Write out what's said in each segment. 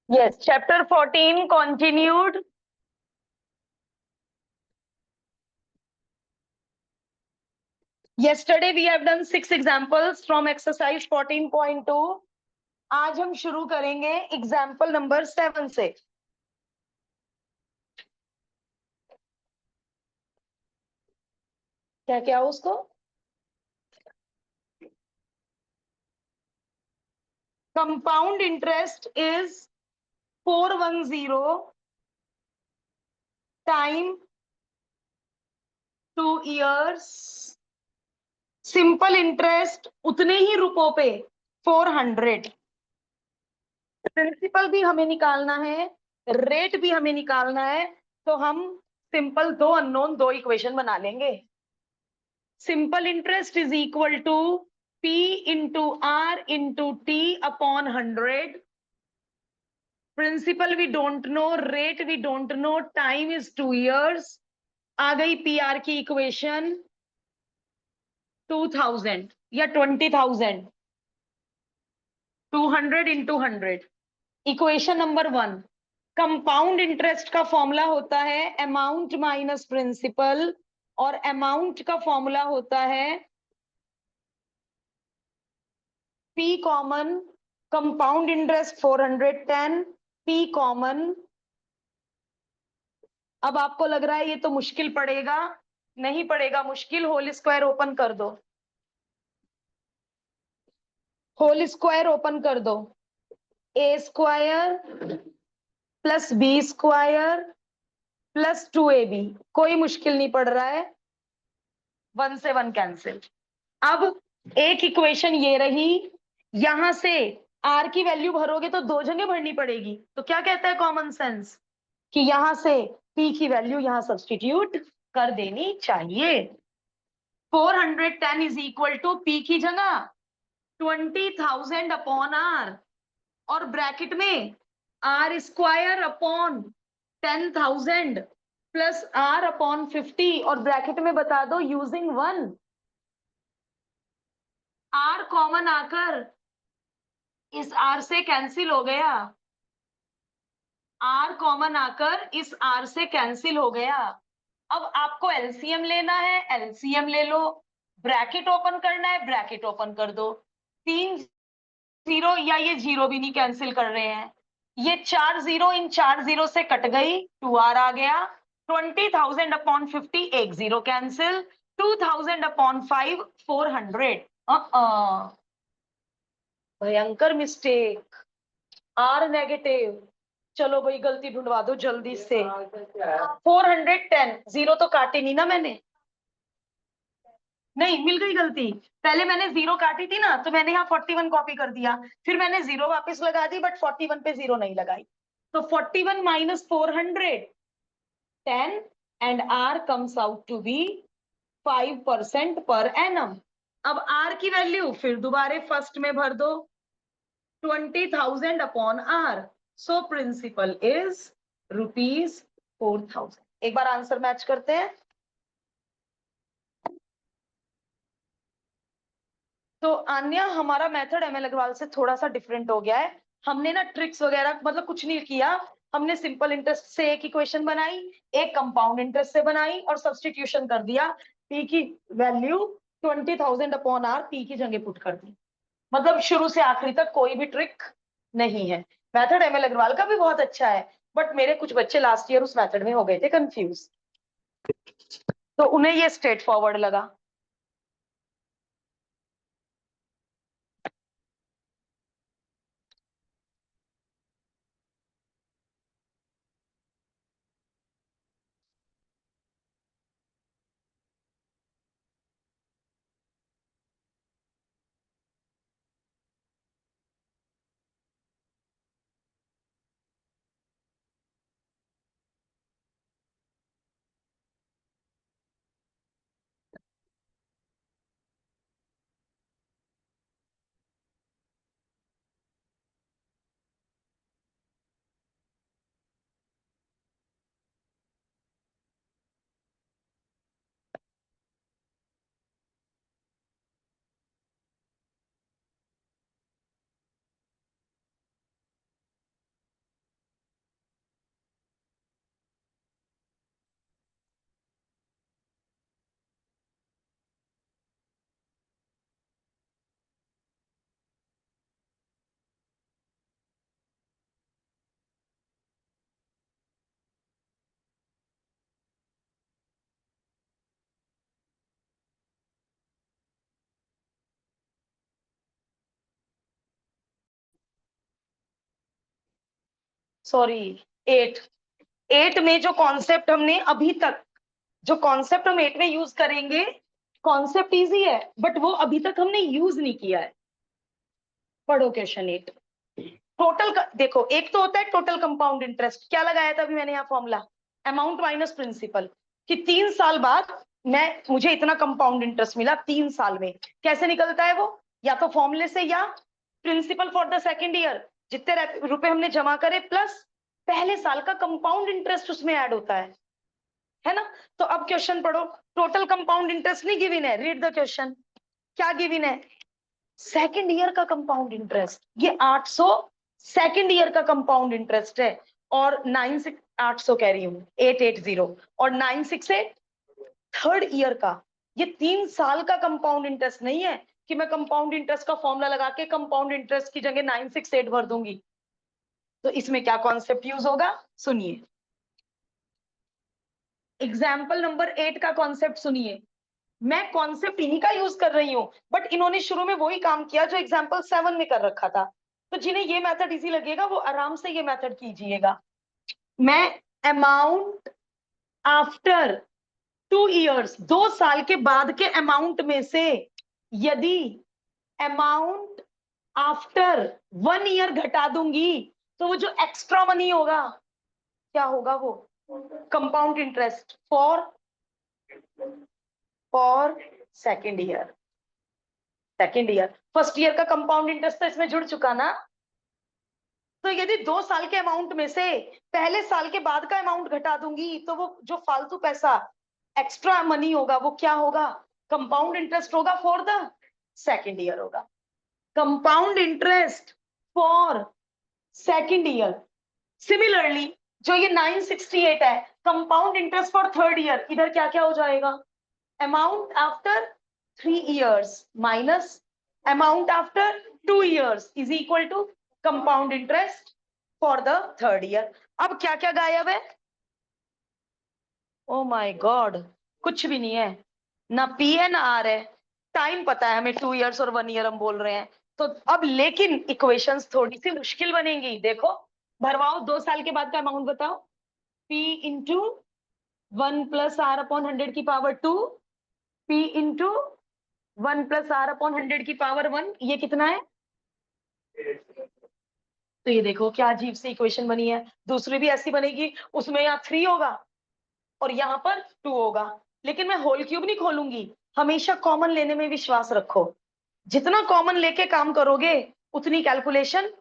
Yes, chapter 14 continued. Yesterday we have done 6 examples from exercise 14.2. आज हम शुरू करेंगे एग्जाम्पल नंबर 7 से। क्या क्या उसको compound interest is 410 time 2 years। Simple interest उतने ही रुपयों पे 400। प्रिंसिपल भी हमें निकालना है, रेट भी हमें निकालना है। तो हम सिंपल दो अननोन दो इक्वेशन बना लेंगे। Simple interest is equal to P into R into T upon 100। Principal we don't know, rate we don't know, time is 2 years। आ गई पी आर की इक्वेशन 2000 या 20,000। 200 into 100। Equation number 1, compound interest का formula होता है amount minus principal, और amount का formula होता है P common, compound interest 410, P common. अब आपको लग रहा है ये तो मुश्किल पड़ेगा, नहीं पड़ेगा मुश्किल। होल स्क्वायर ओपन कर दो, होल स्क्वायर ओपन कर दो। A square plus b square प्लस 2ab। कोई मुश्किल नहीं पड़ रहा है, 1 से 1 कैंसिल। अब एक इक्वेशन ये रही, यहां से आर की वैल्यू भरोगे तो दो जगह भरनी पड़ेगी। तो क्या कहता है कॉमन सेंस कि यहां से पी की वैल्यू यहां सब्सटीट्यूट कर देनी चाहिए। 410 इज इक्वल टू पी की जगह 20,000 अपॉन आर, और ब्रैकेट में R square upon 10,000 plus R upon 50, और ब्रैकेट में बता दो यूजिंग 1। आर कॉमन आकर इस आर से कैंसिल हो गया, आर कॉमन आकर इस आर से कैंसिल हो गया। अब आपको एलसीएम लेना है, एलसीएम ले लो। ब्रैकेट ओपन करना है, ब्रैकेट ओपन कर दो। 3 0, या ये जीरो भी नहीं कैंसिल कर रहे हैं। ये 4 0 इन 4 0 से कट गई, 2r आ गया। 20,000 अपॉन 50, एक जीरो कैंसिल। 2,000 अपॉन 5, 400। भयंकर मिस्टेक, आर नेगेटिव। चलो भाई गलती ढूंढवा दो जल्दी से। 410, जीरो तो काटे नहीं ना मैंने, नहीं मिल गई गलती। पहले मैंने जीरो काटी थी ना, तो मैंने यहाँ 41 कॉपी कर दिया, फिर मैंने जीरो वापस लगा दी, बट 41 पे जीरो नहीं लगाई। तो 41 minus 400, 10, and R comes out to be 5% per annum. अब आर की वैल्यू फिर दोबारा फर्स्ट में भर दो, 20,000 upon R. So principal is ₹4,000। एक बार आंसर मैच करते हैं। तो आन्या, हमारा मेथड एमएल अग्रवाल से थोड़ा सा डिफरेंट हो गया है। हमने ना ट्रिक्स वगैरह मतलब कुछ नहीं किया। हमने सिंपल इंटरेस्ट से एक इक्वेशन बनाई, एक कंपाउंड इंटरेस्ट से बनाई, और सब्सटीट्यूशन कर दिया। पी की वैल्यू 20,000 अपॉन आर पी की जगह पुट कर दी। मतलब शुरू से आखिरी तक कोई भी ट्रिक नहीं है। मेथड एमएल अग्रवाल का भी बहुत अच्छा है, बट मेरे कुछ बच्चे लास्ट ईयर उस मेथड में हो गए थे कंफ्यूज, तो उन्हें ये स्ट्रेट फॉरवर्ड लगा। सॉरी, 8। 8 में जो कॉन्सेप्ट हमने अभी तक, जो कॉन्सेप्ट हम 8 में यूज करेंगे, कॉन्सेप्ट इजी है बट वो अभी तक हमने यूज नहीं किया है। पढ़ो क्वेश्चन 8। टोटल देखो, एक तो होता है टोटल कंपाउंड इंटरेस्ट, क्या लगाया था अभी मैंने यहाँ फॉर्मूला, अमाउंट माइनस प्रिंसिपल, कि 3 साल बाद मुझे इतना कंपाउंड इंटरेस्ट मिला 3 साल में। कैसे निकलता है वो, या तो फॉर्मूले से या principal for the second year, जितने रुपए हमने जमा करे प्लस पहले साल का कंपाउंड इंटरेस्ट उसमें ऐड होता है ना। तो अब क्वेश्चन पढ़ो, टोटल कंपाउंड इंटरेस्ट नहीं गिवन है, रीड द क्वेश्चन। क्या गिवन है, सेकेंड ईयर का कंपाउंड इंटरेस्ट, ये 800 सेकेंड ईयर का कंपाउंड इंटरेस्ट है, और 96 800 कह रही हूं, 880, और 968 थर्ड ईयर का। ये 3 साल का कंपाउंड इंटरेस्ट नहीं है कि मैं कंपाउंड इंटरेस्ट का फॉर्मूला लगा के कंपाउंड इंटरेस्ट की जगह 968 भर दूंगी। तो इसमें क्या कॉन्सेप्ट यूज होगा, सुनिए। एग्जाम्पल नंबर 8 का कॉन्सेप्ट सुनिए। मैं कॉन्सेप्ट इन्हीं का यूज कर रही हूं, बट इन्होंने शुरू में वही काम किया जो एग्जाम्पल 7 में कर रखा था। तो जिन्हें ये मेथड इजी लगेगा वो आराम से ये मेथड कीजिएगा। मैं अमाउंट आफ्टर 2 इयर्स, 2 साल के बाद के अमाउंट में से यदि अमाउंट आफ्टर 1 ईयर घटा दूंगी, तो वो जो एक्स्ट्रा मनी होगा, क्या होगा वो, compound interest for second year. Second year, first year का कंपाउंड इंटरेस्ट तो इसमें जुड़ चुका ना। तो यदि 2 साल के अमाउंट में से पहले साल के बाद का अमाउंट घटा दूंगी, तो वो जो फालतू पैसा एक्स्ट्रा मनी होगा वो क्या होगा, कंपाउंड इंटरेस्ट होगा फॉर द सेकेंड ईयर होगा। Compound interest for second year. Similarly जो ये 968 है, compound interest for third year, इधर क्या क्या हो जाएगा, amount after 3 years minus amount after 2 years is equal to compound interest for the third year. अब क्या क्या गायब है, ओ माय गॉड, कुछ भी नहीं है, ना पी है ना आर है। टाइम पता है हमें, 2 इयर्स और 1 ईयर हम बोल रहे हैं। तो अब लेकिन इक्वेशंस थोड़ी सी मुश्किल बनेंगी, देखो भरवाओ, 2 साल के बाद का अमाउंट बताओ, पी इंटू 1 + r/100 की पावर 2, पी इंटू 1 + r/100 की पावर 1, ये कितना है। तो ये देखो क्या अजीब सी इक्वेशन बनी है। दूसरी भी ऐसी बनेगी, उसमें यहाँ 3 होगा और यहाँ पर 2 होगा, लेकिन मैं होल क्यूब नहीं खोलूंगी, हमेशा कॉमन लेने में विश्वास रखो। जितना कॉमन लेके काम करोगे उतनी कैलकुलेशन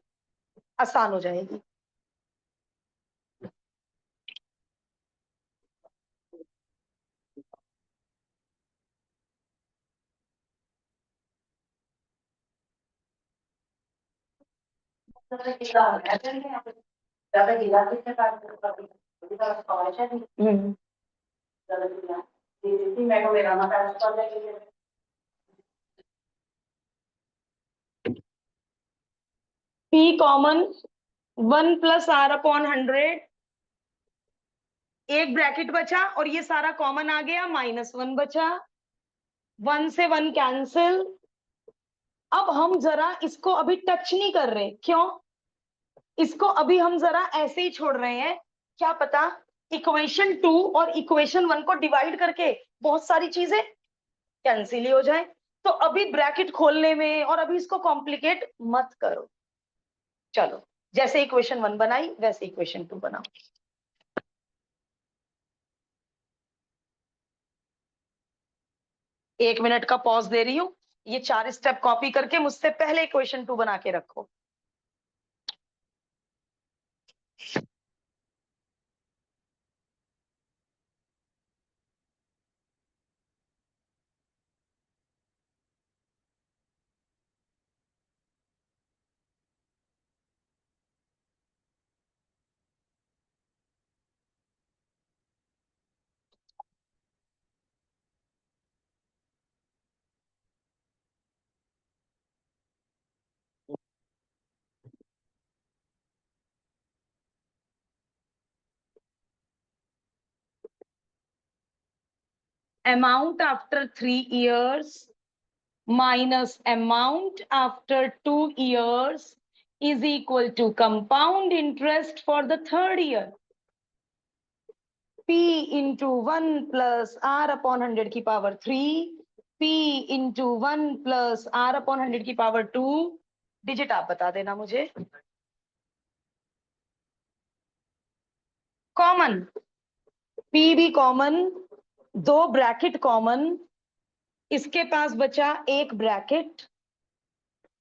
आसान हो जाएगी। हम्म। पी कॉमन 1 + r/100, एक ब्रैकेट बचा और ये सारा कॉमन आ गया, -1 बचा, 1 से 1 कैंसिल। अब हम जरा इसको अभी टच नहीं कर रहे, क्यों, इसको अभी हम जरा ऐसे ही छोड़ रहे हैं। क्या पता इक्वेशन 2 और इक्वेशन 1 को डिवाइड करके बहुत सारी चीजें कैंसिल ही हो जाए। तो अभी ब्रैकेट खोलने में और अभी इसको कॉम्प्लिकेट मत करो। चलो, जैसे इक्वेशन 1 बनाई वैसे इक्वेशन 2 बनाओ। 1 मिनट का पॉज दे रही हूं, ये 4 स्टेप कॉपी करके मुझसे पहले इक्वेशन 2 बना के रखो। Amount after 3 years minus amount after 2 years is equal to compound interest for the third year. P into 1 plus R upon 100 की power 3, P into 1 plus R upon 100 की पावर 2. डिजिट आप बता देना मुझे. कॉमन, P भी common, 2 bracket common, इसके पास बचा एक ब्रैकेट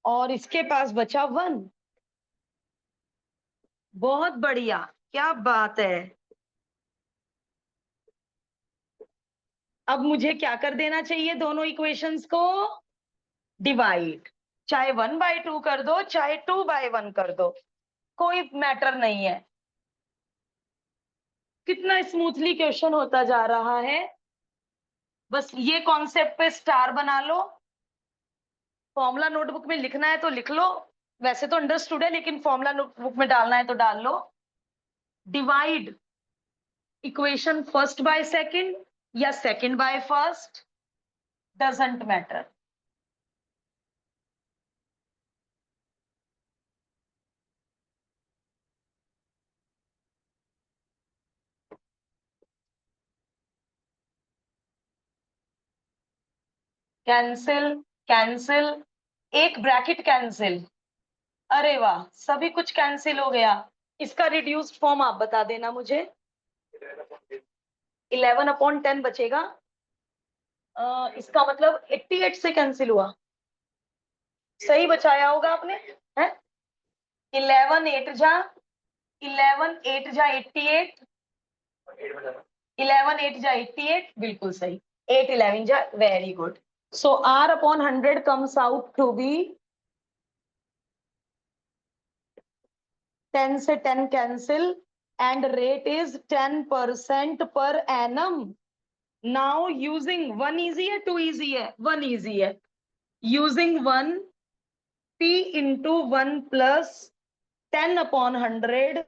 और इसके पास बचा 1. बहुत बढ़िया, क्या बात है. अब मुझे क्या कर देना चाहिए, दोनों इक्वेशंस को डिवाइड. चाहे 1/2 कर दो, चाहे 2/1 कर दो, कोई मैटर नहीं है. कितना स्मूथली क्वेश्चन होता जा रहा है. बस ये कॉन्सेप्ट पे स्टार बना लो. फॉर्मूला नोटबुक में लिखना है तो लिख लो, वैसे तो अंडरस्टूड है, लेकिन फॉर्मूला नोटबुक में डालना है तो डाल लो. Divide equation first by second या second by first, doesn't matter. Cancel cancel, एक ब्रैकेट कैंसिल. अरे वाह, सभी कुछ कैंसिल हो गया. इसका रिड्यूस्ड फॉर्म आप बता देना मुझे. 11/10 बचेगा. इसका मतलब 88 से कैंसिल हुआ. सही बचाया होगा आपने, है? 11 8 जा 88, 11 8 जा 88, बिल्कुल सही. 8 11 जा, very good. So R upon 100 comes out to be 10 से 10 cancel and rate is 10% per annum. Now using 1 easy है, 2 easy है? 1 easy है. Using 1, P into 1 plus 10 upon 100,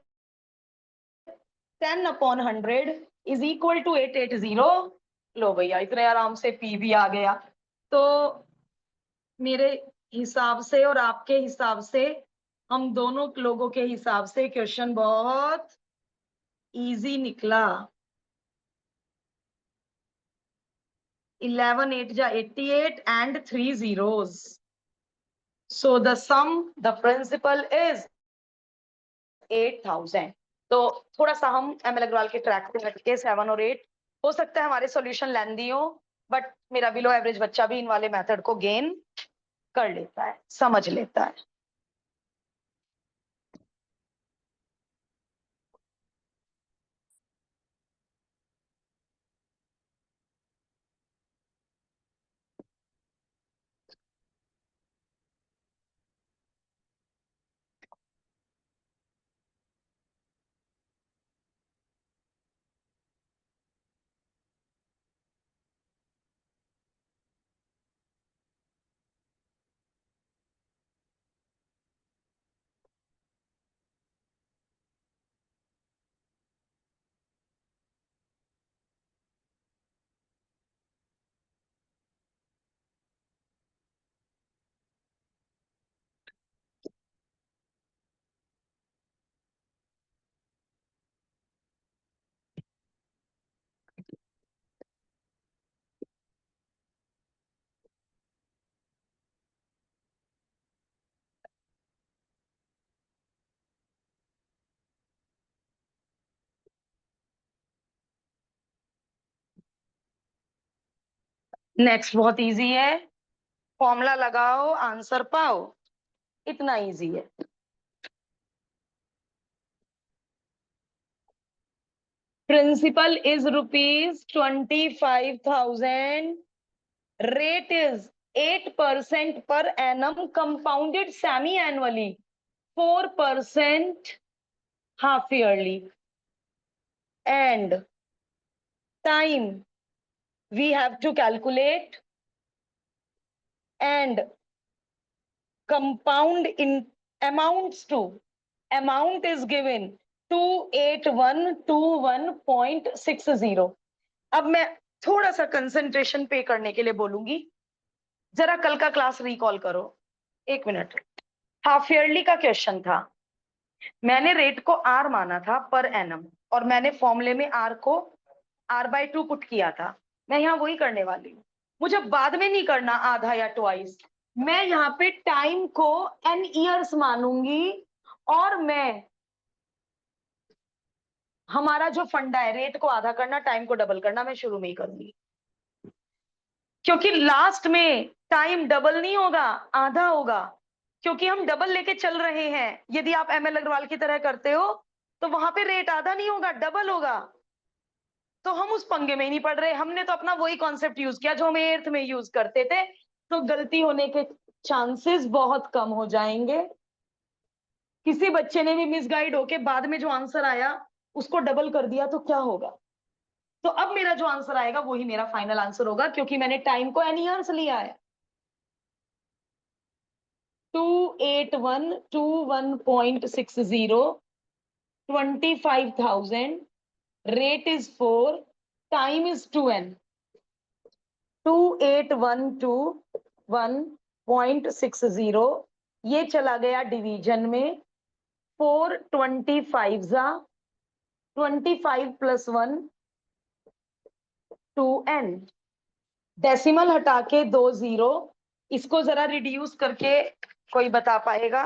10 upon 100 is equal to 880. लो भैया, इतने आराम से P भी आ गया. तो मेरे हिसाब से और आपके हिसाब से, हम दोनों लोगों के हिसाब से क्वेश्चन बहुत इजी निकला. 11 8 जा 88 and 3 zeros. So the sum, the principal is 8,000. तो थोड़ा सा हम एम एल अग्रवाल के ट्रैक पे हटके 7 और 8, हो सकता है हमारे सॉल्यूशन लेंदी हो, बट मेरा बिलो एवरेज बच्चा भी इन वाले मेथड को गेन कर लेता है, समझ लेता है. नेक्स्ट बहुत इजी है. फॉर्मूला लगाओ, आंसर पाओ, इतना इजी है. Principal is ₹25,000. Rate is 8% per annum, compounded semi-annually, 4% half yearly, and time we have to calculate, and compound in amounts to, amount is given 28121.60. अब मैं थोड़ा सा कंसंट्रेशन पे करने के लिए बोलूंगी. जरा कल का क्लास रिकॉल करो, 1 मिनट. हाफ ईयरली का क्वेश्चन था, मैंने रेट को आर माना था पर एनम, और मैंने फॉर्मूले में आर को R/2 पुट किया था। मैं यहाँ वही करने वाली हूँ, मुझे बाद में नहीं करना आधा या ट्वाइस। मैं यहाँ पे टाइम को n ईयर्स मानूंगी, और मैं हमारा जो फंडा है रेट को आधा करना टाइम को डबल करना, मैं शुरू में ही करूंगी, क्योंकि लास्ट में टाइम डबल नहीं होगा, आधा होगा, क्योंकि हम डबल लेके चल रहे हैं। यदि आप ML अग्रवाल की तरह करते हो तो वहां पे रेट आधा नहीं होगा, डबल होगा। तो हम उस पंगे में ही नहीं पड़ रहे, हमने तो अपना वही कॉन्सेप्ट यूज किया जो हम एर्थ में यूज करते थे, तो गलती होने के चांसेस बहुत कम हो जाएंगे। किसी बच्चे ने भी मिसगाइड होके बाद में जो आंसर आया उसको डबल कर दिया तो क्या होगा? तो अब मेरा जो आंसर आएगा वही मेरा फाइनल आंसर होगा, क्योंकि मैंने टाइम को एन ईयर्स लिया है। 2812.60, 25,000, rate is 4, time is 2n। 2812.60 ये चला गया डिवीजन में, 4 25 जा 25 + 1 2n, डेसिमल हटा के 2 0। इसको जरा रिड्यूस करके कोई बता पाएगा?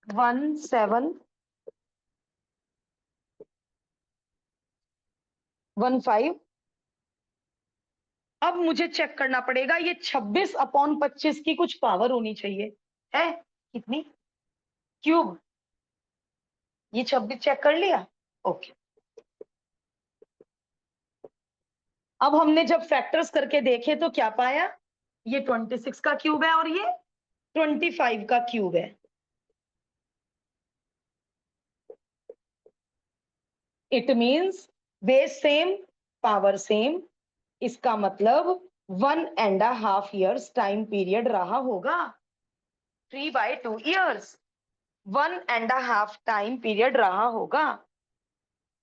1715। अब मुझे चेक करना पड़ेगा, ये 26/25 की कुछ पावर होनी चाहिए, है कितनी? क्यूब। ये 26 चेक कर लिया, ओके। अब हमने जब फैक्टर्स करके देखे तो क्या पाया? ये 26 का क्यूब है और ये 25 का क्यूब है। It means base same, power same. इसका मतलब 1.5 ईयर्स टाइम पीरियड रहा होगा। 3/2 ईयर्स, 1.5 टाइम पीरियड रहा होगा।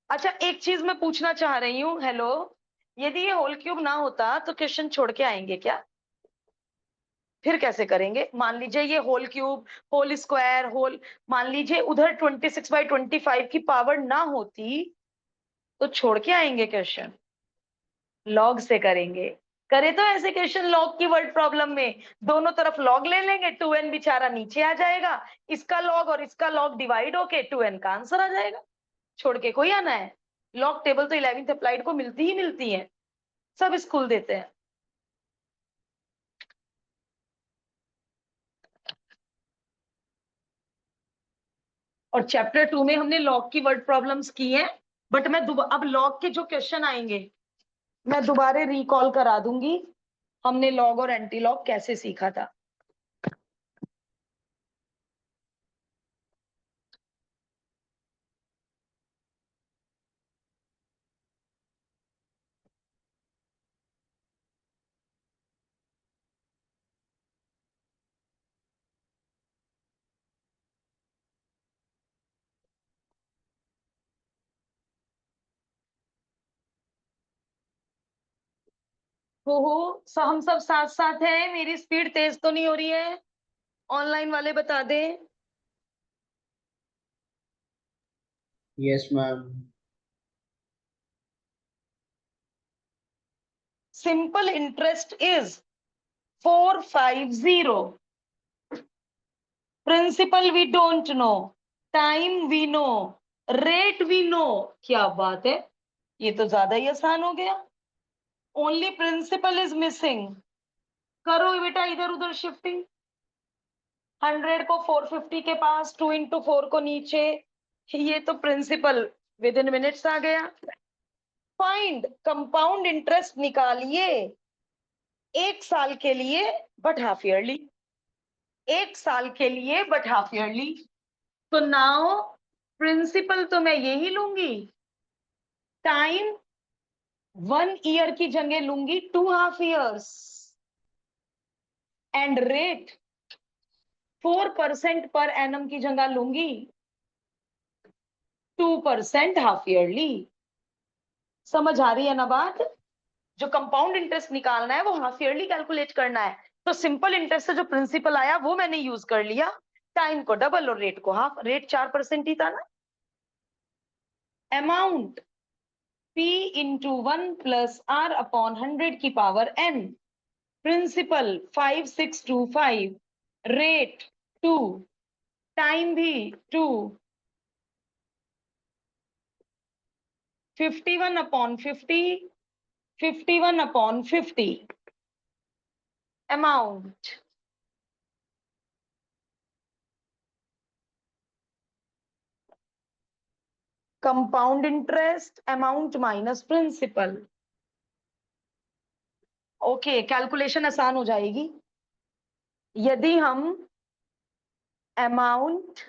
अच्छा, एक चीज मैं पूछना चाह रही हूँ, हेलो, यदि ये होल क्यूब ना होता तो क्वेश्चन छोड़ के आएंगे क्या? फिर कैसे करेंगे? मान लीजिए ये whole cube, whole square, whole, मान लीजिए उधर 26/25 की पावर ना होती तो छोड़ के आएंगे क्वेश्चन, लॉग से करेंगे। करे तो ऐसे क्वेश्चन लॉग की वर्ड प्रॉब्लम में दोनों तरफ लॉग ले लेंगे, 2n बेचारा नीचे आ जाएगा, इसका लॉग और इसका लॉग डिवाइड होके 2n का आंसर आ जाएगा। छोड़ के कोई आना है? लॉग टेबल तो 11th अप्लाइड को मिलती ही मिलती है, सब स्कूल देते हैं। और चैप्टर 2 में हमने लॉग की वर्ड प्रॉब्लम्स की हैं, बट मैं अब लॉग के जो क्वेश्चन आएंगे मैं दोबारा रिकॉल करा दूंगी, हमने लॉग और एंटी लॉग कैसे सीखा था। हो हम सब साथ साथ हैं, मेरी स्पीड तेज तो नहीं हो रही है? ऑनलाइन वाले बता दें। Yes ma'am. Simple interest is 450, principal we don't know, time we know, rate we know. क्या बात है, ये तो ज्यादा ही आसान हो गया। Only principal is missing. करो बेटा इधर उधर शिफ्टिंग, 100 को 450 के पास, 2 × 4 को नीचे, ये तो प्रिंसिपल विद इन मिनट्स आ गया। फाइंड कंपाउंड इंटरेस्ट निकालिए 1 साल के लिए बट हाफ ईयरली, 1 साल के लिए बट हाफ ईयरली। तो नाउ प्रिंसिपल तो मैं यही लूंगी, टाइम 1 ईयर की जगह लूंगी 2.5 years, and rate 4% per annum की जगह लूंगी 2% हाफ ईयरली। समझ आ रही है ना बात? जो कंपाउंड इंटरेस्ट निकालना है वो हाफ ईयरली कैलकुलेट करना है, तो सिंपल इंटरेस्ट से जो प्रिंसिपल आया वो मैंने यूज कर लिया, टाइम को डबल और रेट को हाफ। रेट 4% ही था ना। अमाउंट P इंटू 1 + R/100 की power n। Principal 5625, rate 2, time भी 2, 51/50, 51/50 amount. Compound interest amount minus principal. Okay, calculation आसान हो जाएगी यदि हम अमाउंट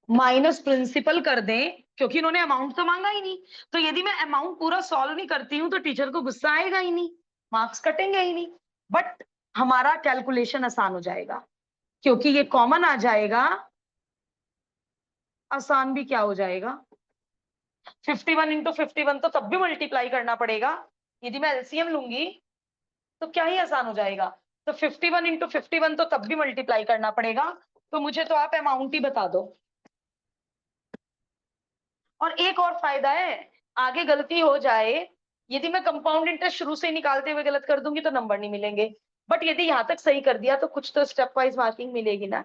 माइनस प्रिंसिपल कर दें, क्योंकि इन्होंने अमाउंट तो मांगा ही नहीं। तो यदि मैं अमाउंट पूरा सॉल्व नहीं करती हूं तो टीचर को गुस्सा आएगा ही नहीं, मार्क्स कटेंगे ही नहीं। बट हमारा कैलकुलेशन आसान हो जाएगा क्योंकि ये कॉमन आ जाएगा। आसान भी क्या हो जाएगा, 51 इंटू 51 तो तब भी मल्टीप्लाई करना पड़ेगा। यदि मैं एलसीएम लूंगी तो क्या ही आसान हो जाएगा। तो 51 इंटू 51 तो तब भी मल्टीप्लाई करना पड़ेगा। तो मुझे तो आप अमाउंट ही बता दो। और एक और फायदा है, आगे गलती हो जाए, यदि मैं कंपाउंड इंटरेस्ट शुरू से ही निकालते हुए गलत कर दूंगी तो नंबर नहीं मिलेंगे। बट यदि यहां तक सही कर दिया तो कुछ तो स्टेप वाइज मार्किंग मिलेगी ना।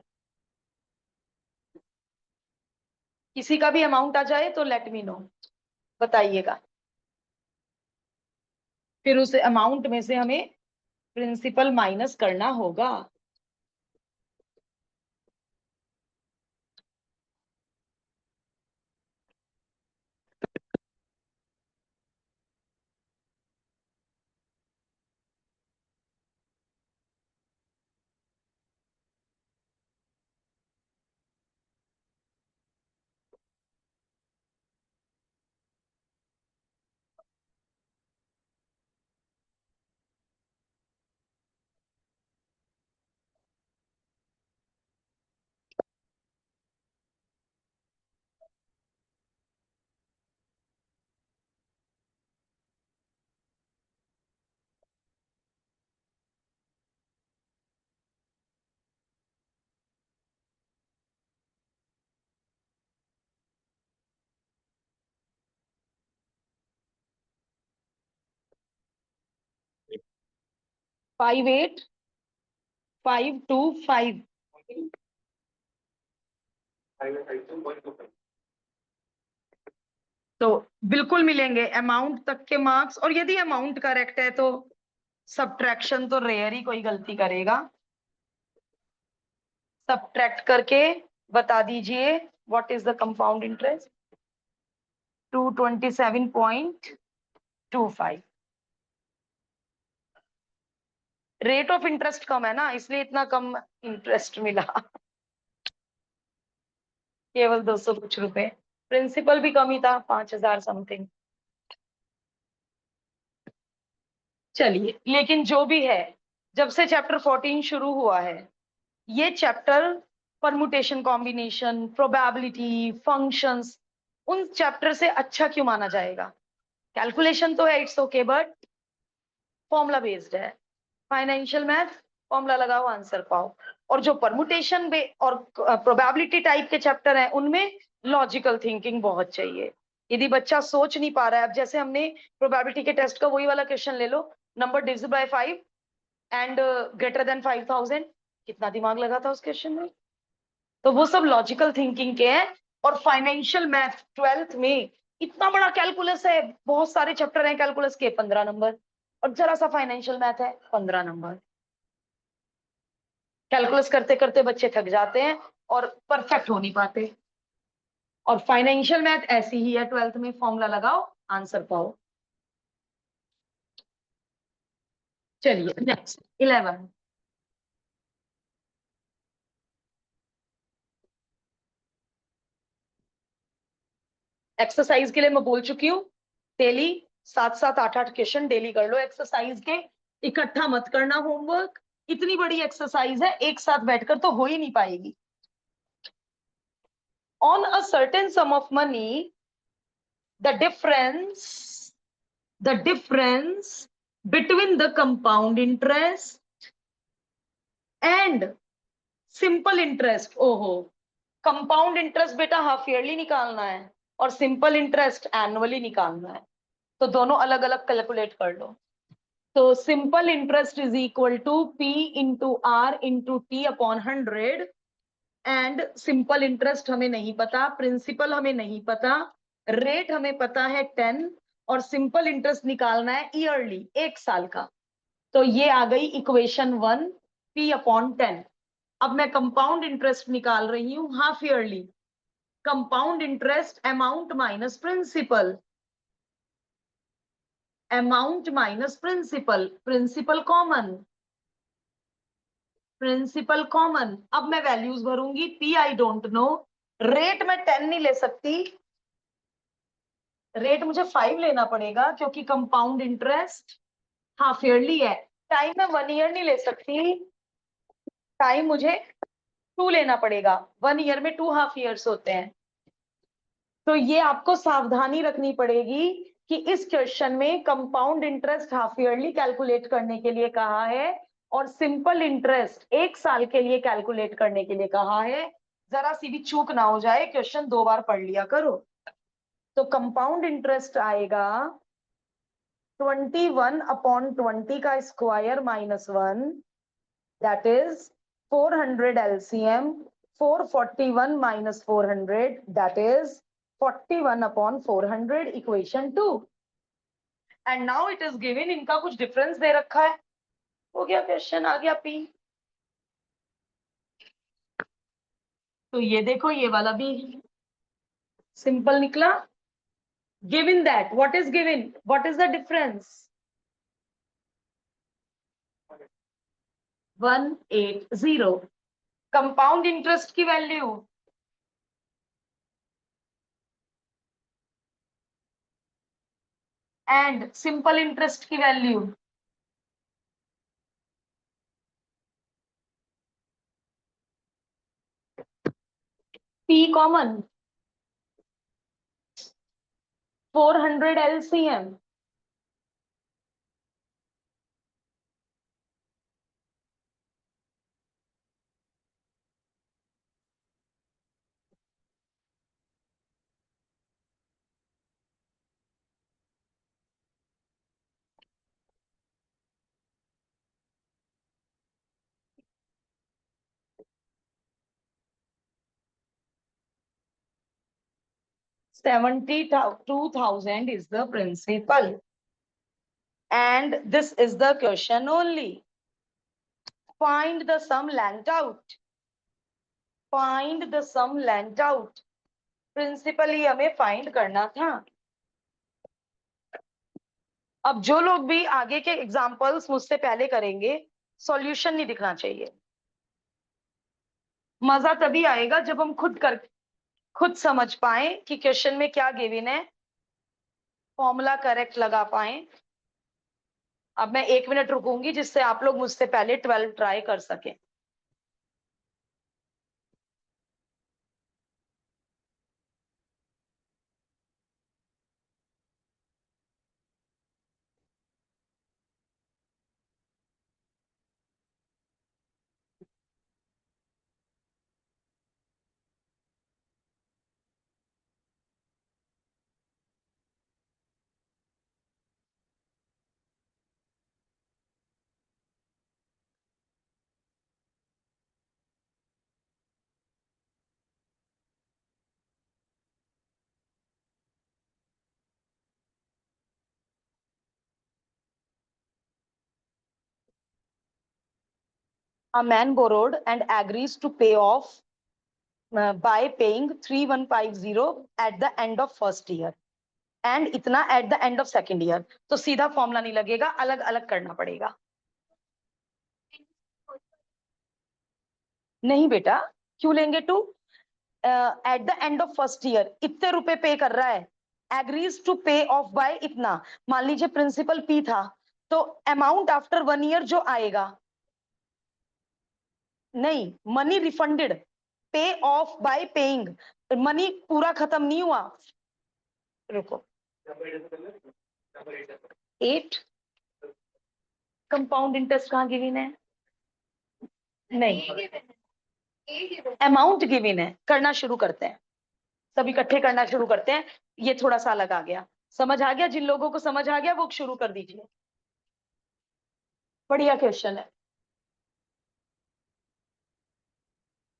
किसी का भी अमाउंट आ जाए तो लेट मी नो, बताइएगा। फिर उस अमाउंट में से हमें प्रिंसिपल माइनस करना होगा। Five eight 525। तो बिल्कुल मिलेंगे अमाउंट तक के मार्क्स। और यदि अमाउंट करेक्ट है तो सब्ट्रैक्शन तो रेयर ही कोई गलती करेगा। सब्ट्रैक्ट करके बता दीजिए what is the compound interest. 227.25। Rate of interest कम है ना, इसलिए इतना कम इंटरेस्ट मिला। केवल 200 कुछ रुपए। प्रिंसिपल भी कम ही था, 5000 समथिंग। चलिए, लेकिन जो भी है, जब से चैप्टर 14 शुरू हुआ है ये chapter permutation combination probability functions, उन चैप्टर से अच्छा क्यों माना जाएगा। कैलकुलेशन तो है, it's okay, but formula based है। फाइनेंशियल मैथ, फॉर्मूला लगाओ आंसर पाओ। और जो परमुटेशन और प्रोबेबिलिटी टाइप के चैप्टर हैं उनमें लॉजिकल थिंकिंग बहुत चाहिए। यदि बच्चा सोच नहीं पा रहा है, अब जैसे हमने प्रोबेबिलिटी के टेस्ट का वही वाला क्वेश्चन ले लो, number divisible by 5 and greater than 5000, कितना दिमाग लगा था उस क्वेश्चन में। तो वो सब लॉजिकल थिंकिंग के हैं। और फाइनेंशियल मैथ 12th में इतना बड़ा कैलकुलस है, बहुत सारे चैप्टर हैं कैलकुलस के, 15 नंबर। और जरा सा फाइनेंशियल मैथ है, 15 नंबर। कैलकुलस करते करते बच्चे थक जाते हैं और परफेक्ट हो नहीं पाते। और फाइनेंशियल मैथ ऐसी ही है, 12th में फॉर्मूला लगाओ आंसर पाओ। चलिए नेक्स्ट 11। एक्सरसाइज के लिए मैं बोल चुकी हूँ, डेली 7-7 8-8 क्वेश्चन डेली कर लो एक्सरसाइज के, इकट्ठा मत करना होमवर्क। इतनी बड़ी एक्सरसाइज है, एक साथ बैठकर तो हो ही नहीं पाएगी। On a certain some of money, the difference between the compound interest and simple interest, ओहो, कंपाउंड इंटरेस्ट बेटा हाफ ईयरली निकालना है और सिंपल इंटरेस्ट एनुअली निकालना है, तो दोनों अलग अलग कैलकुलेट कर लो। तो simple interest is equal to P into R into T upon 100। And simple interest हमें नहीं पता, प्रिंसिपल हमें नहीं पता, रेट हमें पता है 10, और सिंपल इंटरेस्ट निकालना है ईयरली, 1 साल का। तो ये आ गई इक्वेशन 1, P अपॉन 10। अब मैं कंपाउंड इंटरेस्ट निकाल रही हूं half yearly. Compound interest amount minus principal, amount minus principal, principal common, principal common. अब मैं वैल्यूज भरूंगी, P I don't know, rate मैं 10 नहीं ले सकती, रेट मुझे 5 लेना पड़ेगा क्योंकि कंपाउंड इंटरेस्ट हाफ ईयरली है। टाइम मैं 1 ईयर नहीं ले सकती, टाइम मुझे 2 लेना पड़ेगा, 1 ईयर में 2 हाफ ईयर्स होते हैं। तो ये आपको सावधानी रखनी पड़ेगी कि इस क्वेश्चन में compound interest half yearly calculate करने के लिए कहा है और सिंपल इंटरेस्ट 1 साल के लिए कैलकुलेट करने के लिए कहा है। जरा सी भी चूक ना हो जाए, क्वेश्चन 2 बार पढ़ लिया करो। तो कंपाउंड इंटरेस्ट आएगा 21 अपॉन 20 का square minus 1, that is 400 LCM, 441 minus 400, that is 41 upon 400, equation 2। and now it is given, इनका कुछ डिफरेंस दे रखा है, हो गया क्वेश्चन, आ गया पी। तो ये देखो, ये वाला भी सिंपल निकला। given that, what is given, what is the difference? 180। Compound interest की वैल्यू एंड सिंपल इंटरेस्ट की value, P common, 400 LCM, $72,000 is the principal, and this is the question only. Find the sum lent out. Find the sum lent out. Principally हमें find करना था। अब जो लोग भी आगे के एग्जाम्पल्स मुझसे पहले करेंगे, सॉल्यूशन नहीं दिखना चाहिए। मजा तभी आएगा जब हम खुद समझ पाए कि क्वेश्चन में क्या गिवन है, फॉर्मूला करेक्ट लगा पाए। अब मैं 1 मिनट रुकूंगी जिससे आप लोग मुझसे पहले 12 ट्राई कर सकें। A man borrowed and agrees to pay off by paying 3150 at the end of first year and इतना at the end of second year। तो सीधा फॉर्मूला नहीं लगेगा, अलग अलग करना पड़ेगा। नहीं बेटा, क्यों लेंगे two? At the end of first year इतने रुपए पे कर रहा है, agrees to pay off by इतना। मान लीजिए प्रिंसिपल पी था, तो अमाउंट आफ्टर 1 ईयर जो आएगा, नहीं, मनी रिफंडेड, पे ऑफ बाय पेइंग, मनी पूरा खत्म नहीं हुआ। रुको, 8 कंपाउंड इंटरेस्ट कहाँ गिवन है? नहीं, अमाउंट गिवन है, करना शुरू करते हैं, सब इकट्ठे करना शुरू करते हैं। ये थोड़ा सा अलग आ गया, समझ आ गया? जिन लोगों को समझ आ गया वो शुरू कर दीजिए। बढ़िया क्वेश्चन है,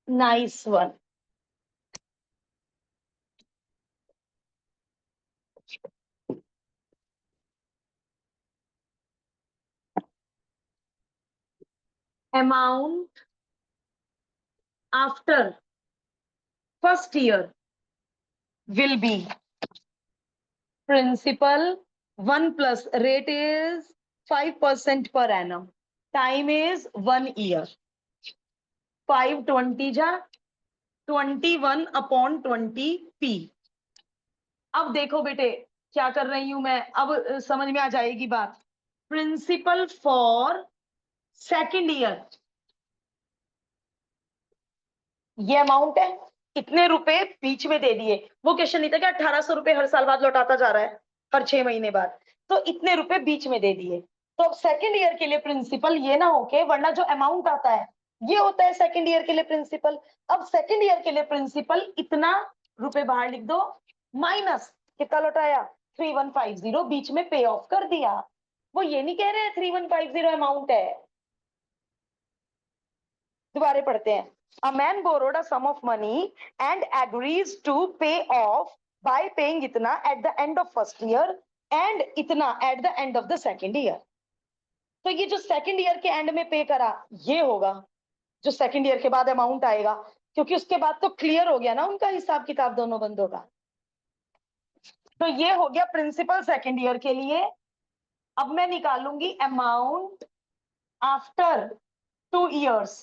nice one. Amount after first year will be principal 1 plus rate is 5% per annum, time is 1 year, 520 जा 21 upon 20 p। अब देखो बेटे क्या कर रही हूं मैं, अब समझ में आ जाएगी बात। प्रिंसिपल फॉर सेकेंड ईयर, ये अमाउंट है, इतने रुपए बीच में दे दिए। वो क्वेश्चन नहीं था कि 1800 रुपए हर साल बाद लौटाता जा रहा है, हर 6 महीने बाद, तो इतने रुपए बीच में दे दिए। तो अब सेकेंड ईयर के लिए प्रिंसिपल ये ना होके, वरना जो अमाउंट आता है ये होता है सेकेंड ईयर के लिए प्रिंसिपल। अब सेकेंड ईयर के लिए प्रिंसिपल इतना रुपए बाहर लिख दो, माइनस कितना लौटाया 3150, बीच में पे ऑफ कर दिया। वो ये नहीं कह रहे हैं 3150 अमाउंट है। दोबारा पढ़ते हैं। A man borrowed a sum of money and agrees to pay off by paying इतना at the end of first year and इतना at the end of the second year। तो ये जो सेकंड ईयर के एंड में पे करा ये होगा जो सेकंड ईयर के बाद अमाउंट आएगा, क्योंकि उसके बाद तो क्लियर हो गया ना उनका हिसाब किताब दोनों बंदों का। तो ये हो गया प्रिंसिपल सेकंड ईयर के लिए। अब मैं निकालूंगी अमाउंट आफ्टर 2 years,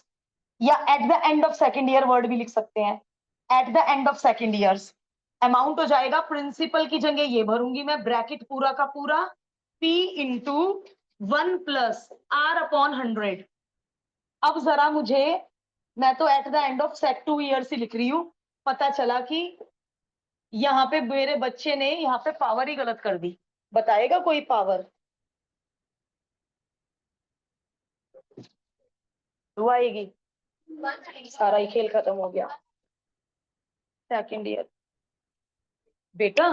या eight the end of second year word भी लिख सकते हैं, eight the end of second years. Amount हो जाएगा, प्रिंसिपल की जगह ये भरूंगी मैं, ब्रैकेट पूरा का पूरा P into 1 plus R upon 100। अब जरा मुझे, मैं तो at the end of second 2 years ही लिख रही हूं, पता चला कि यहाँ पे मेरे बच्चे ने यहाँ पे पावर ही गलत कर दी। बताएगा कोई पावर? दुआ आएगी? सारा ही खेल खत्म हो गया। सेकेंड ईयर बेटा,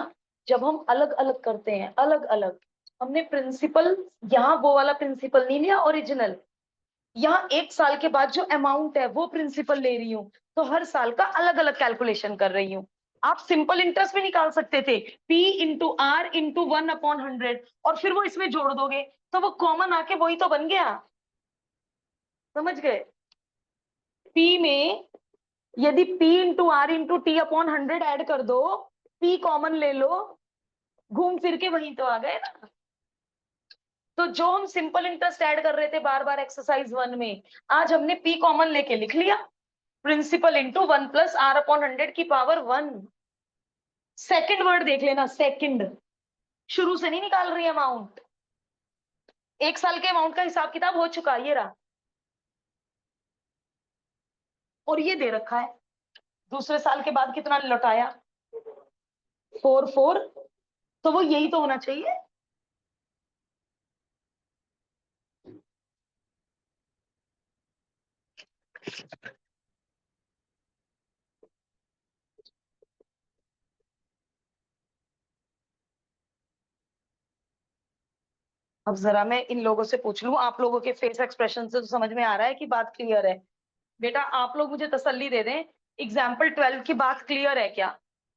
जब हम अलग अलग करते हैं, अलग अलग, हमने प्रिंसिपल यहाँ वो वाला प्रिंसिपल नहीं लिया ओरिजिनल, यहाँ 1 साल के बाद जो अमाउंट है वो प्रिंसिपल ले रही हूँ, तो हर साल का अलग अलग कैलकुलेशन कर रही हूँ। आप सिंपल इंटरेस्ट भी निकाल सकते थे, P into R into 1 upon 100, और फिर वो इसमें जोड़ दोगे तो वो कॉमन आके वही तो बन गया। समझ गए? P में यदि P into R into T upon 100 add कर दो, P कॉमन ले लो, घूम फिर के वहीं तो आ गए ना। तो जो हम सिंपल इंटरेस्ट ऐड कर रहे थे बार बार एक्सरसाइज 1 में, आज हमने P कॉमन लेके लिख लिया, principal into 1 plus R upon 100 की पावर 1। सेकंड वर्ड देख लेना, सेकंड, शुरू से नहीं निकाल रही अमाउंट, 1 साल के अमाउंट का हिसाब किताब हो चुका, ये रहा, और ये दे रखा है दूसरे साल के बाद कितना लौटाया 4 तो वो यही तो होना चाहिए। अब जरा मैं इन लोगों से पूछ लूं, आप लोगों के फेस एक्सप्रेशन से तो समझ में आ रहा है कि बात क्लियर है। बेटा आप लोग मुझे तसल्ली दे दें, एग्जाम्पल 12 की बात क्लियर है क्या?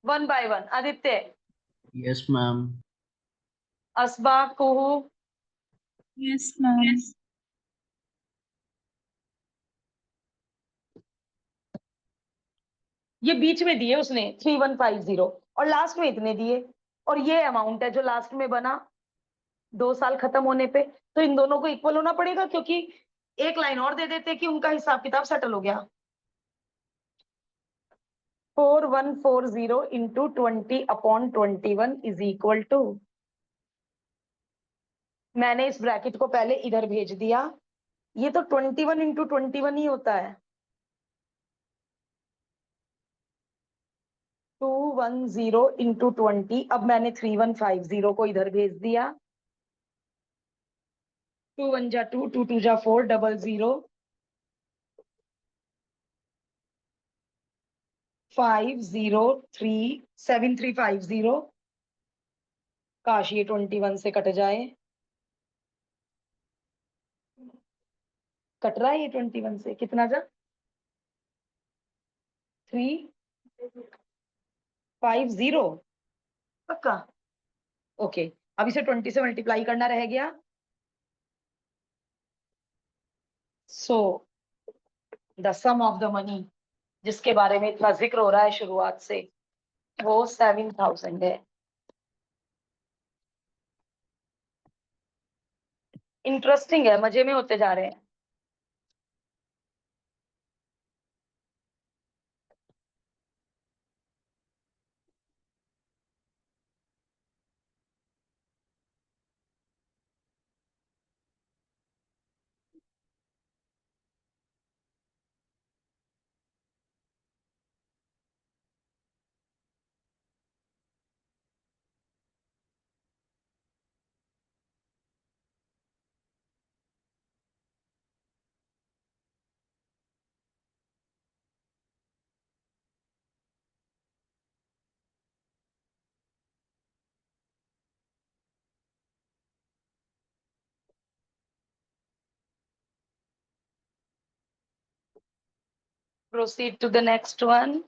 1 by 1। Aditya, Yes, ma'am. असबा, Kuhu, Yes, ma'am. ये बीच में दिए उसने 3150 और लास्ट में इतने दिए, और ये अमाउंट है जो लास्ट में बना 2 साल खत्म होने पे। तो इन दोनों को इक्वल होना पड़ेगा, क्योंकि एक लाइन और दे देते कि उनका हिसाब किताब सेटल हो गया। 4140 into 20 upon 21 is equal to, मैंने इस ब्रैकेट को पहले इधर भेज दिया, ये तो 21 इंटू 21 ही होता है, 210 इंटू 20। अब मैंने 3150 को इधर भेज दिया, 2 1 जा 2, 2 2 जा 4, 00 5037,350। काश ये 21 से कट जाए। कट रहा है ये 21 से, कितना जा 350 पक्का। ओके, अब इसे 20 से मल्टीप्लाई करना रह गया। So the sum of the money जिसके बारे में इतना जिक्र हो रहा है शुरुआत से, वो 7,000 है। इंटरेस्टिंग है, मजे में होते जा रहे हैं। Proceed to the next one.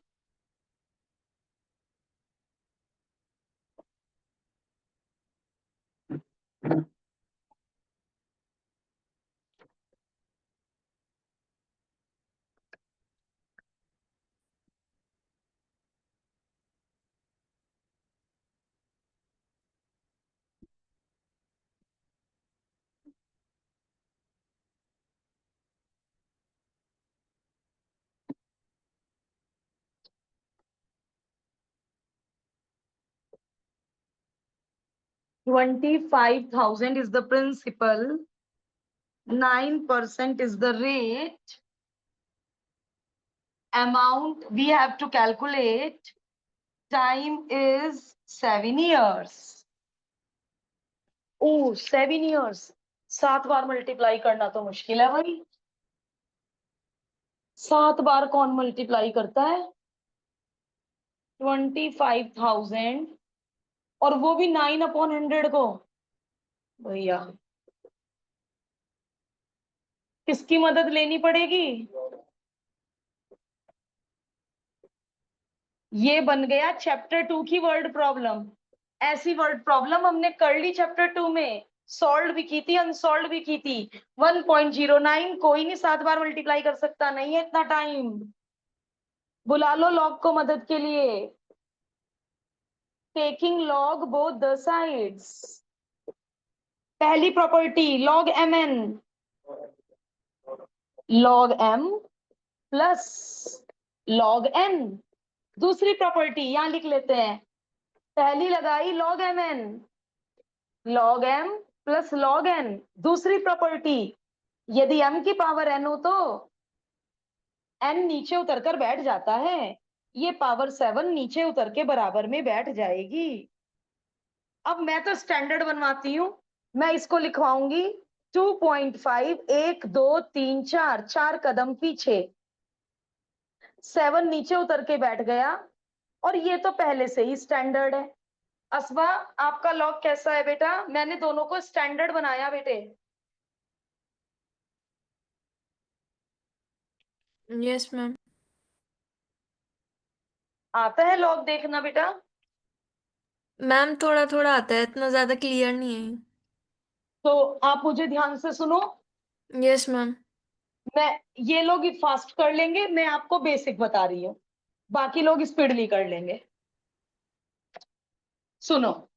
$25,000 is the principal, 9% is the rate, amount we have to calculate, time is 7 years. Oh, 7 years, 7 bar multiply करना तो मुश्किल है भाई। 7 बार कौन मल्टीप्लाई करता है 25,000, और वो भी 9/100 को। भैया किसकी मदद लेनी पड़ेगी? ये बन गया चैप्टर 2 की वर्ड प्रॉब्लम। ऐसी वर्ड प्रॉब्लम हमने कर ली चैप्टर 2 में, सॉल्व भी की थी, अनसॉल्व भी की थी। 1.09 कोई नहीं 7 बार मल्टीप्लाई कर सकता, नहीं है इतना टाइम। बुला लो लॉग को मदद के लिए। Taking log both the sides. पहली property log m n, log m plus log n. दूसरी प्रॉपर्टी यहां लिख लेते हैं, पहली लगाई log m n, log m plus log n. दूसरी प्रॉपर्टी, यदि m की पावर n हो तो n नीचे उतरकर बैठ जाता है, ये पावर 7 नीचे उतर के बराबर में बैठ जाएगी। अब मैं तो स्टैंडर्ड बनवाती हूं, मैं इसको लिखवाऊंगी 2.5, 1 2 3 4, 4 कदम पीछे, 7 नीचे उतर के बैठ गया, और ये तो पहले से ही स्टैंडर्ड है। असबा आपका लॉग कैसा है बेटा? मैंने दोनों को स्टैंडर्ड बनाया बेटे। Yes ma'am. आता है लॉग देखना बेटा? मैम थोड़ा थोड़ा आता है, इतना ज्यादा क्लियर नहीं है। तो आप मुझे ध्यान से सुनो, यस मैम। मैं ये लोग फास्ट कर लेंगे, मैं आपको बेसिक बता रही हूँ, बाकी लोग स्पीडली कर लेंगे। सुनो,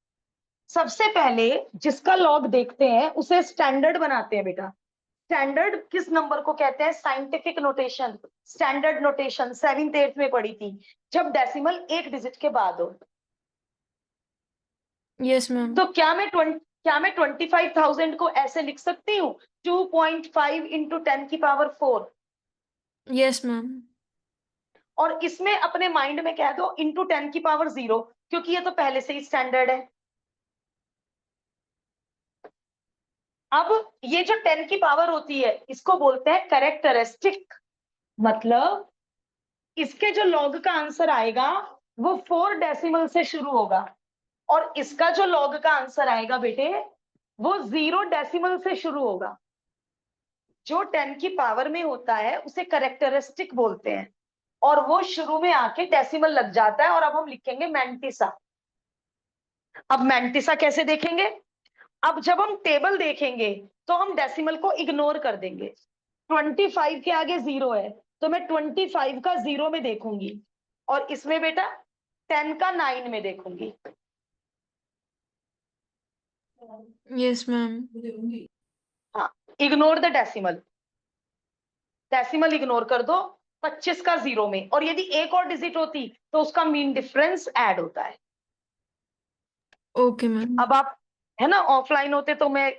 सबसे पहले जिसका लॉग देखते हैं उसे स्टैंडर्ड बनाते हैं बेटा। स्टैंडर्ड किस नंबर को कहते हैं? Scientific notation, standard notation 7th 8th में पढ़ी थी, जब डेसिमल एक डिजिट के बाद हो। Yes ma'am. तो क्या मैं 25,000 को ऐसे लिख सकती हूँ 2.5 इंटू 10 की पावर 4, यस मैम। और इसमें अपने माइंड में कह दो इंटू 10 की पावर 0, क्योंकि ये तो पहले से ही स्टैंडर्ड है। अब ये जो 10 की पावर होती है इसको बोलते हैं कैरेक्टरिस्टिक, मतलब इसके जो लॉग का आंसर आएगा वो 4 डेसिमल से शुरू होगा, और इसका जो लॉग का आंसर आएगा बेटे वो 0 डेसिमल से शुरू होगा। जो 10 की पावर में होता है उसे करेक्टरिस्टिक बोलते हैं, और वो शुरू में आके डेसिमल लग जाता है। और अब हम लिखेंगे मैंटिसा। अब मैंटिसा कैसे देखेंगे? अब जब हम टेबल देखेंगे तो हम डेसिमल को इग्नोर कर देंगे। 25 के आगे 0 है तो मैं 25 का 0 में देखूंगी, और इसमें बेटा 10 का 9 में देखूंगी। Yes ma'am. हाँ, ignore the decimal. Decimal ignore कर दो 25 का 0 में, और यदि एक और डिजिट होती तो उसका मीन डिफरेंस ऐड होता है। Okay ma'am. अब आप है ना ऑफलाइन होते तो मैं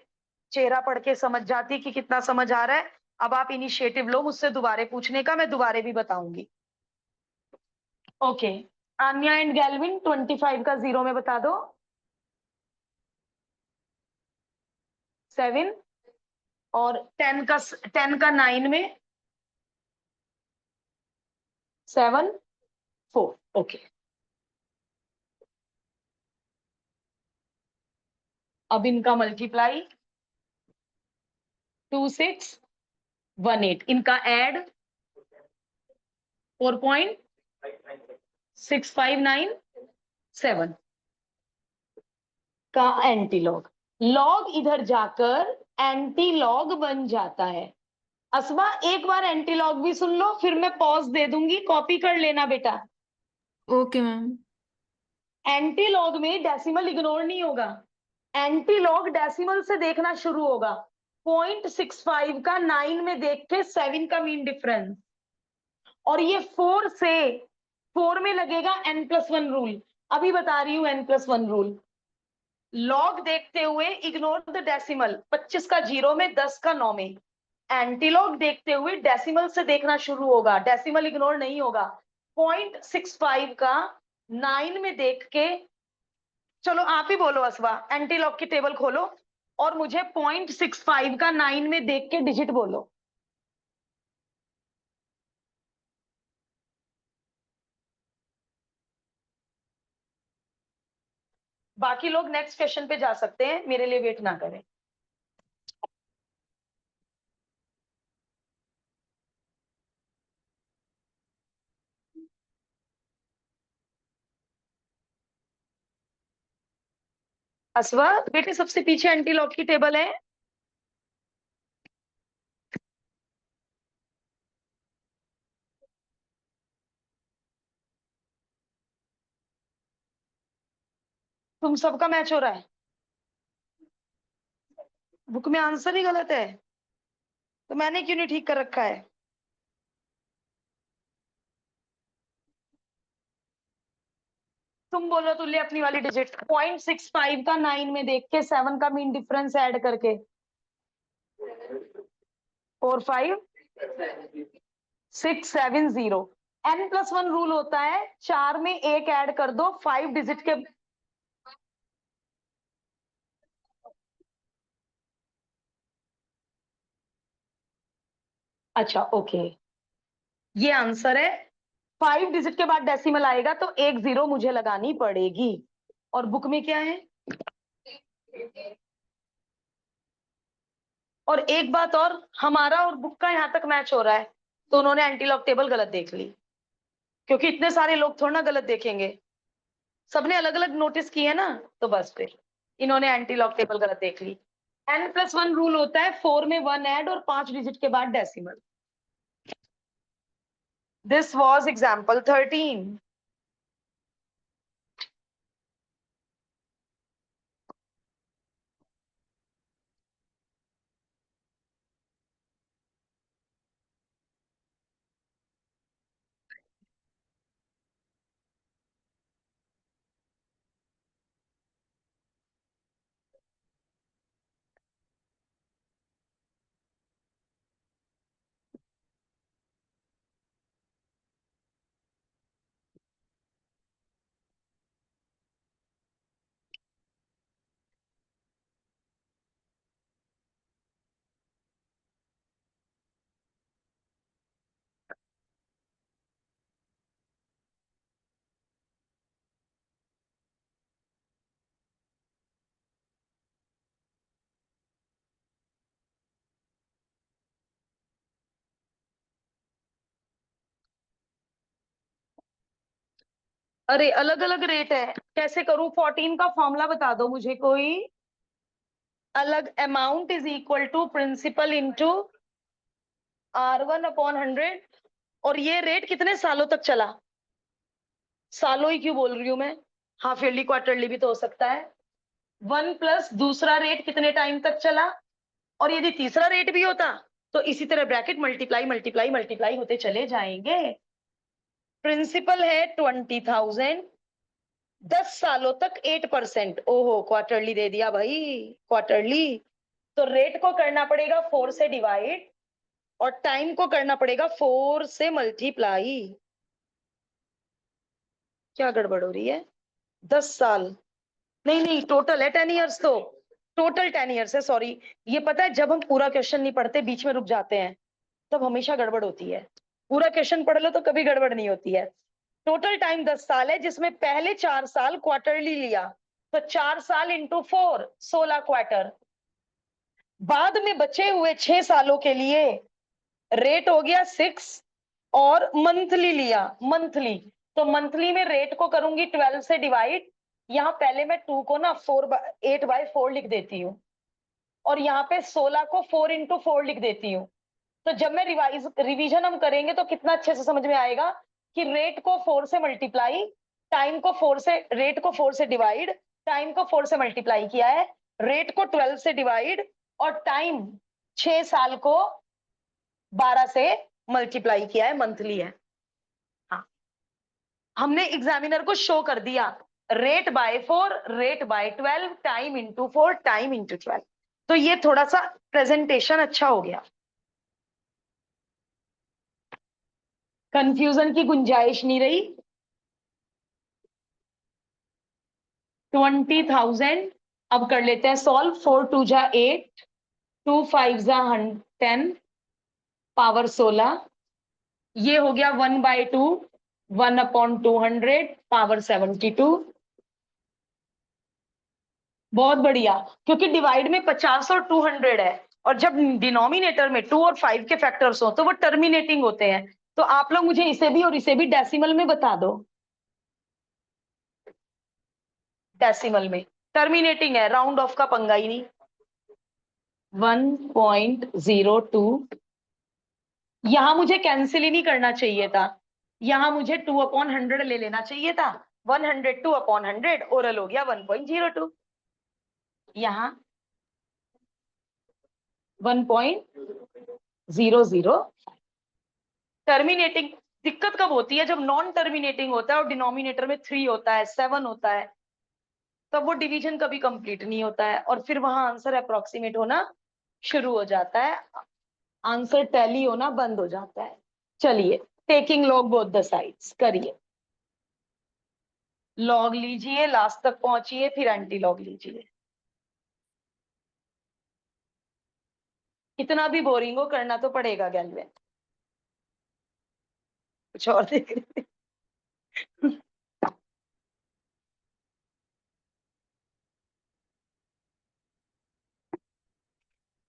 चेहरा पढ़ के समझ जाती कि कितना समझ आ रहा है। अब आप इनिशिएटिव लो मुझसे दोबारे पूछने का, मैं दोबारे भी बताऊंगी। ओके, आन्या एंड गैल्विन 25 का 0 में बता दो। 7। और 10 का 9 में 7 4। ओके, अब इनका मल्टीप्लाई 2 6 1 8, इनका ऐड 4.6597 का एंटीलॉग। लॉग इधर जाकर एंटीलॉग बन जाता है। असमा एक बार एंटीलॉग भी सुन लो, फिर मैं पॉज दे दूंगी, कॉपी कर लेना बेटा। Okay ma'am. एंटीलॉग में डेसिमल इग्नोर नहीं होगा, एंटीलॉग डेसिमल से देखना शुरू होगा। 0.65 का 9 में देख के 7 का मीन डिफरेंस, और ये 4 से 4 में लगेगा n+1 रूल। अभी बता रही हूं n+1 रूल। लॉग देखते हुए इग्नोर द डेसिमल, 25 का 0 में 10 का 9 में। एंटीलॉग देखते हुए डेसिमल से देखना शुरू होगा, डेसिमल इग्नोर नहीं होगा। 0.65 का 9 में देख के, चलो आप ही बोलो असवा, एंटीलॉग की टेबल खोलो और मुझे 0.65 का 9 में देख के डिजिट बोलो। बाकी लोग नेक्स्ट क्वेश्चन पे जा सकते हैं, मेरे लिए वेट ना करें। असवा बेटे सबसे पीछे एंटीलॉग की टेबल है। तुम सबका मैच हो रहा है, बुक में आंसर ही गलत है, तो मैंने क्यों नहीं ठीक कर रखा है? तुम बोलो तुल्य अपनी वाली डिजिट। 0.65 का 9 में देख के 7 का मीन डिफरेंस ऐड करके 45670। n+1 रूल होता है, 4 में एक ऐड कर दो 5 डिजिट के। अच्छा ओके, ये आंसर है। 5 डिजिट के बाद डेसिमल आएगा तो एक 0 मुझे लगानी पड़ेगी। और बुक में क्या है? और एक बात और, हमारा और बुक का यहां तक मैच हो रहा है, तो उन्होंने एंटीलॉग टेबल गलत देख ली, क्योंकि इतने सारे लोग थोड़ा ना गलत देखेंगे, सबने अलग अलग नोटिस किए ना, तो बस फिर इन्होंने एंटीलॉग टेबल गलत देख ली। n+1 रूल होता है 4 में 1 ऐड और 5 डिजिट के बाद डेसिमल। This was example 13। अरे अलग अलग रेट है, कैसे करूं? 14 का फॉर्मूला बता दो मुझे कोई। अलग amount is equal to principal into R1/100। और ये रेट कितने सालों तक चला? सालों ही क्यों बोल रही हूं मैं, हाफ ईयरली क्वार्टरली भी तो हो सकता है। 1 प्लस दूसरा रेट कितने टाइम तक चला, और यदि तीसरा रेट भी होता तो इसी तरह ब्रैकेट मल्टीप्लाई मल्टीप्लाई मल्टीप्लाई होते चले जाएंगे। प्रिंसिपल है 20,000, 10 सालों तक 8%। ओहो, क्वार्टरली दे दिया भाई, क्वार्टरली। तो रेट को करना पड़ेगा 4 से डिवाइड, और टाइम को करना पड़ेगा 4 से मल्टीप्लाई। क्या गड़बड़ हो रही है? 10 साल, नहीं नहीं, टोटल है 10 ईयर्स, तो टोटल 10 ईयर्स है, सॉरी। ये पता है, जब हम पूरा क्वेश्चन नहीं पढ़ते, बीच में रुक जाते हैं, तब हमेशा गड़बड़ होती है। पूरा क्वेश्चन पढ़ लो तो कभी गड़बड़ नहीं होती है। टोटल टाइम 10 साल है, जिसमें पहले 4 साल क्वार्टरली लिया, तो 4 साल इंटू 4, 16 क्वार्टर। बाद में बचे हुए 6 सालों के लिए रेट हो गया 6, और मंथली लिया, मंथली। तो मंथली में रेट को करूंगी 12 से डिवाइड। यहाँ पहले मैं 2 को ना 8/4 लिख देती हूँ, और यहाँ पे 16 को 4 इंटू 4 लिख देती हूँ। तो जब मैं रिवीजन हम करेंगे तो कितना अच्छे से समझ में आएगा कि रेट को 4 से मल्टीप्लाई, टाइम को 4 से, रेट को 4 से डिवाइड, टाइम को 4 से मल्टीप्लाई किया है, रेट को 12 से डिवाइड, और टाइम 6 साल को 12 से मल्टीप्लाई किया है, मंथली है। हाँ, हमने एग्जामिनर को शो कर दिया, rate by 4, rate by 12, time into 4, time into 12। तो ये थोड़ा सा प्रेजेंटेशन अच्छा हो गया, कंफ्यूजन की गुंजाइश नहीं रही। 20,000, अब कर लेते हैं सॉल्व। 4 2 जा 8, 2 5 जा 10, पावर 16। ये हो गया 1/2, 1/200, पावर 72। बहुत बढ़िया, क्योंकि डिवाइड में 50 और 200 है, और जब डिनोमिनेटर में 2 और 5 के फैक्टर्स हो तो वो टर्मिनेटिंग होते हैं। तो आप लोग मुझे इसे भी और इसे भी डेसिमल में बता दो। डेसिमल में टर्मिनेटिंग है, राउंड ऑफ का पंगा ही नहीं। 1.02। यहां मुझे कैंसिल ही नहीं करना चाहिए था, यहां मुझे 2/100 ले लेना चाहिए था। 100 2/100 ओरल हो गया 1.02। यहां 1.00। टर्मिनेटिंग दिक्कत कब होती है? जब नॉन टर्मिनेटिंग होता है और डिनोमिनेटर में 3 होता है, 7 होता है, तब वो डिवीजन कभी कंप्लीट नहीं होता है, और फिर वहां आंसर अप्रोक्सीमेट होना शुरू हो जाता है, आंसर टैली होना बंद हो जाता है। चलिए, taking log both the sides करिए। लॉग लीजिए, लास्ट तक पहुंचिए, फिर एंटी लॉग लीजिए। कितना भी बोरिंग हो, करना तो पड़ेगा गैल्वे। कुछ और देख रहे हैं?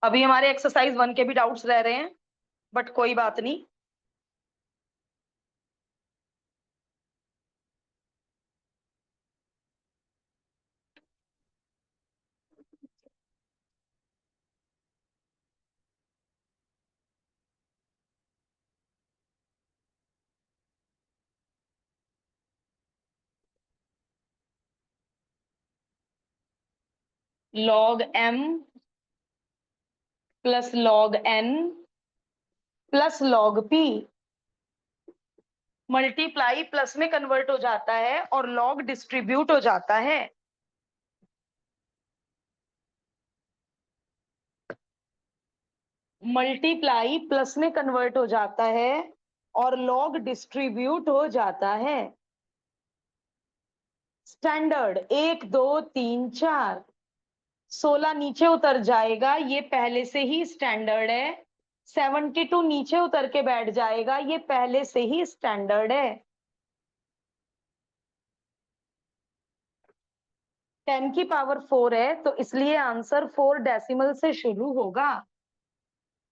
अभी हमारे एक्सरसाइज 1 के भी डाउट्स रह रहे हैं, बट कोई बात नहीं। log m plus log n plus log p multiply plus में कन्वर्ट हो जाता है, और log डिस्ट्रीब्यूट हो जाता है। मल्टीप्लाई प्लस में कन्वर्ट हो जाता है, और log डिस्ट्रीब्यूट हो जाता है। स्टैंडर्ड 1 2 3 4, 16 नीचे उतर जाएगा, ये पहले से ही स्टैंडर्ड है। 72 नीचे उतर के बैठ जाएगा, ये पहले से ही स्टैंडर्ड है। 10 की पावर 4 है, तो इसलिए आंसर 4 डेसिमल से शुरू होगा।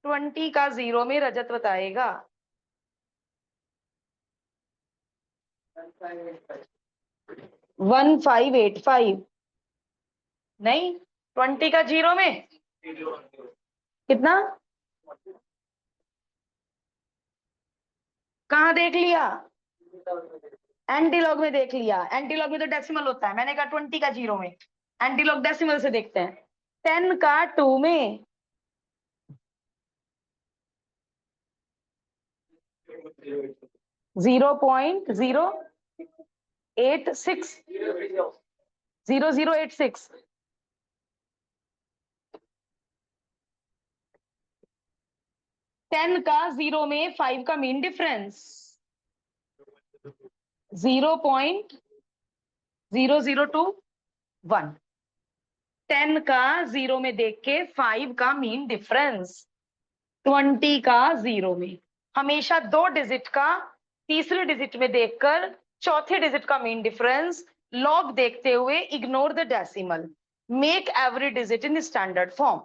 20 का 0 में रजत बताएगा। 1585 नहीं, 20 का जीरो में कितना? कहाँ देख लिया? एंटीलॉग में देख लिया। एंटीलॉग में तो डेसिमल होता है, मैंने कहा 20 का जीरो में। एंटीलॉग डेसिमल से देखते हैं। 10 का 2 में 0.086 0086। 10 का जीरो में 5 का मीन डिफरेंस 0.0021। 10 का जीरो में देख के 5 का मीन डिफरेंस 20 का जीरो में। हमेशा दो डिजिट का तीसरे डिजिट में देखकर चौथे डिजिट का मीन डिफरेंस लॉग देखते हुए ignore the decimal, make every digit in standard form.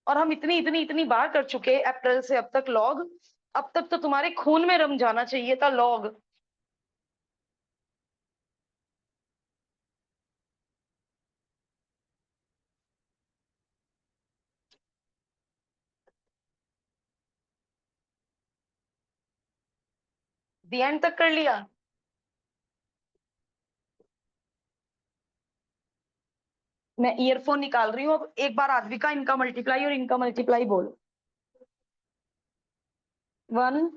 और हम इतनी इतनी इतनी बार कर चुके अप्रैल से अब तक लॉग। अब तक तो तुम्हारे खून में रम जाना चाहिए था लॉग। दी एंड तक कर लिया। मैं ईयरफोन निकाल रही हूँ। अब एक बार आद्विका इनका मल्टीप्लाई और इनका मल्टीप्लाई बोलो। 1,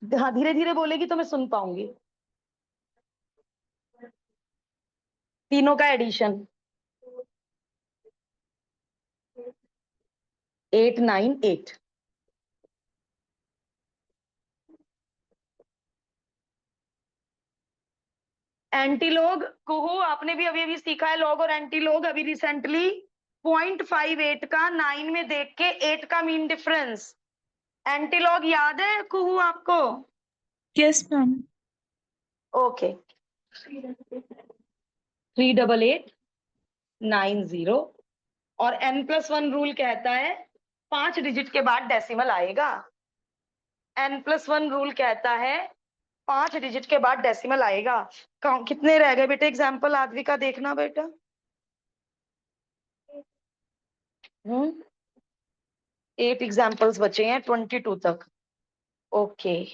हाँ धीरे धीरे बोलेगी तो मैं सुन पाऊंगी। तीनों का एडिशन 898। एंटीलॉग कुहू आपने भी अभी अभी सीखा है लॉग और एंटीलॉग अभी रिसेंटली। 0.58 का 9 में देख के 8 का मीन डिफरेंस। एंटीलॉग याद है कुहू आपको? Yes ma'am. ओके। 38890। और n+1 रूल कहता है 5 डिजिट के बाद डेसिमल आएगा। n+1 रूल कहता है 5 डिजिट के बाद डेसिमल आएगा। कितने रह गए बेटे एग्जाम्पल आद्विका देखना बेटा। 8 एग्जाम्पल्स बचे हैं 22 तक। ओके।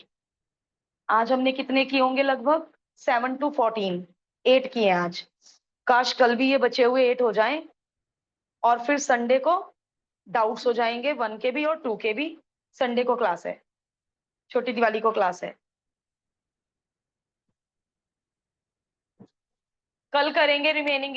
आज हमने कितने किए होंगे? लगभग 7 to 14। 8 किए आज। काश कल भी ये बचे हुए 8 हो जाएं और फिर संडे को डाउट्स हो जाएंगे 1 के भी और 2 के भी। संडे को क्लास है, छोटी दिवाली को क्लास है। कल करेंगे रिमेनिंग